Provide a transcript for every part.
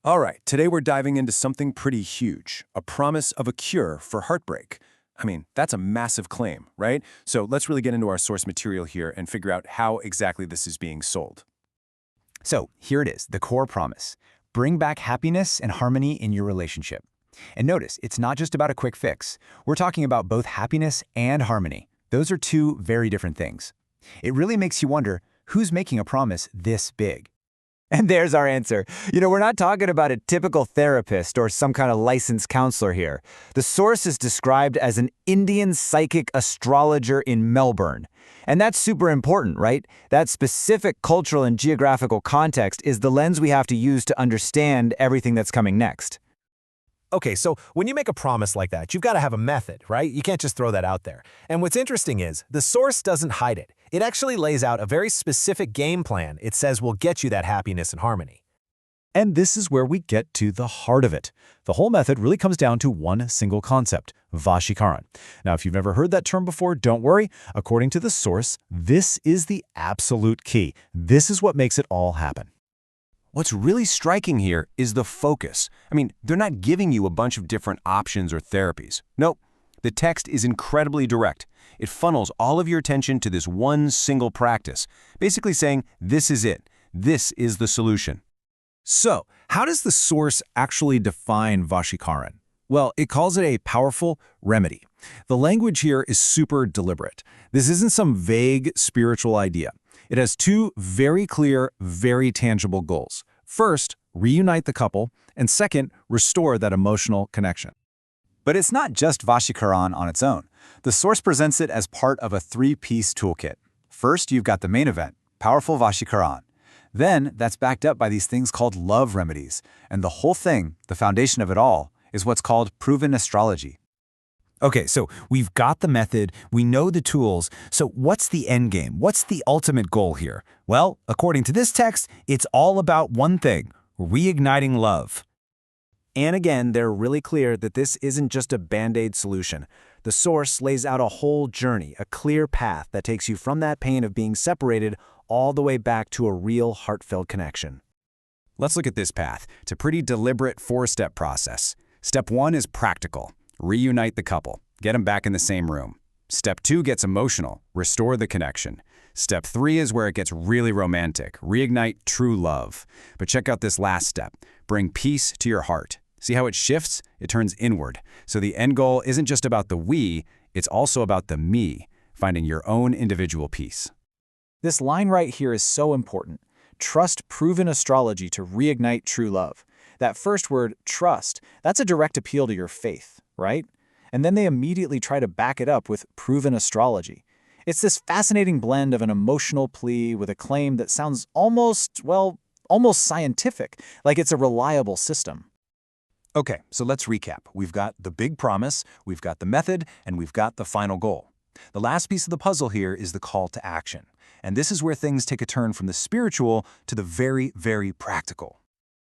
All right, today we're diving into something pretty huge, a promise of a cure for heartbreak. I mean, that's a massive claim, right? So let's really get into our source material here and figure out how exactly this is being sold. So here it is, the core promise. Bring back happiness and harmony in your relationship. And notice, it's not just about a quick fix. We're talking about both happiness and harmony. Those are two very different things. It really makes you wonder, who's making a promise this big? And there's our answer. We're not talking about a typical therapist or some kind of licensed counselor here. The source is described as an Indian psychic astrologer in Melbourne. And that's super important, right? That specific cultural and geographical context is the lens we have to use to understand everything that's coming next. Okay, so when you make a promise like that, you've got to have a method, right? You can't just throw that out there. And what's interesting is, the source doesn't hide it. It actually lays out a very specific game plan it says will get you that happiness and harmony. And this is where we get to the heart of it. The whole method really comes down to one single concept, Vashikaran. Now, if you've never heard that term before, don't worry. According to the source, this is the absolute key. This is what makes it all happen. What's really striking here is the focus. I mean, they're not giving you a bunch of different options or therapies. Nope. The text is incredibly direct. It funnels all of your attention to this one single practice, basically saying, this is it. This is the solution. So, how does the source actually define Vashikaran? Well, it calls it a powerful remedy. The language here is super deliberate. This isn't some vague spiritual idea. It has two very clear, very tangible goals. First, reunite the couple, and second, restore that emotional connection. But it's not just Vashikaran on its own. The source presents it as part of a three-piece toolkit. First, you've got the main event, powerful Vashikaran. Then, that's backed up by these things called love remedies. And the whole thing, the foundation of it all, is what's called proven astrology. Okay, so we've got the method, we know the tools, so what's the end game? What's the ultimate goal here? Well, according to this text, it's all about one thing, reigniting love. And again, they're really clear that this isn't just a band-aid solution. The source lays out a whole journey, a clear path that takes you from that pain of being separated all the way back to a real heartfelt connection. Let's look at this path. It's a pretty deliberate four-step process. Step 1 is practical. Reunite the couple. Get them back in the same room. Step 2 gets emotional. Restore the connection. Step 3 is where it gets really romantic. Reignite true love. But check out this last step. Bring peace to your heart. See how it shifts? It turns inward. So the end goal isn't just about the we, it's also about the me, finding your own individual peace. This line right here is so important. Trust proven astrology to reignite true love. That first word, trust, that's a direct appeal to your faith, right? And then they immediately try to back it up with proven astrology. It's this fascinating blend of an emotional plea with a claim that sounds almost scientific, like it's a reliable system. Okay, so let's recap. We've got the big promise, we've got the method, and we've got the final goal. The last piece of the puzzle here is the call to action. And this is where things take a turn from the spiritual to the very, very practical.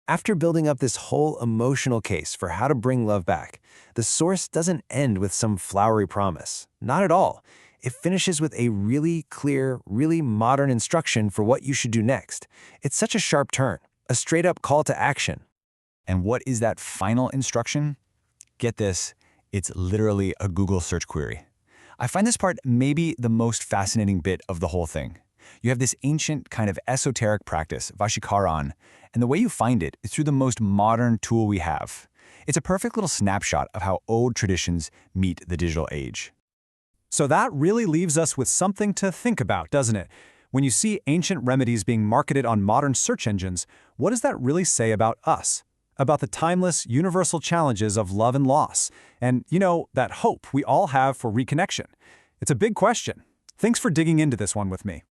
After building up this whole emotional case for how to bring love back, the source doesn't end with some flowery promise. Not at all. It finishes with a really clear, really modern instruction for what you should do next. It's such a sharp turn, a straight-up call to action. And what is that final instruction? Get this, it's literally a Google search query. I find this part maybe the most fascinating bit of the whole thing. You have this ancient kind of esoteric practice, Vashikaran, and the way you find it is through the most modern tool we have. It's a perfect little snapshot of how old traditions meet the digital age. So that really leaves us with something to think about, doesn't it? When you see ancient remedies being marketed on modern search engines, what does that really say about us? About the timeless, universal challenges of love and loss, and, that hope we all have for reconnection? It's a big question. Thanks for digging into this one with me.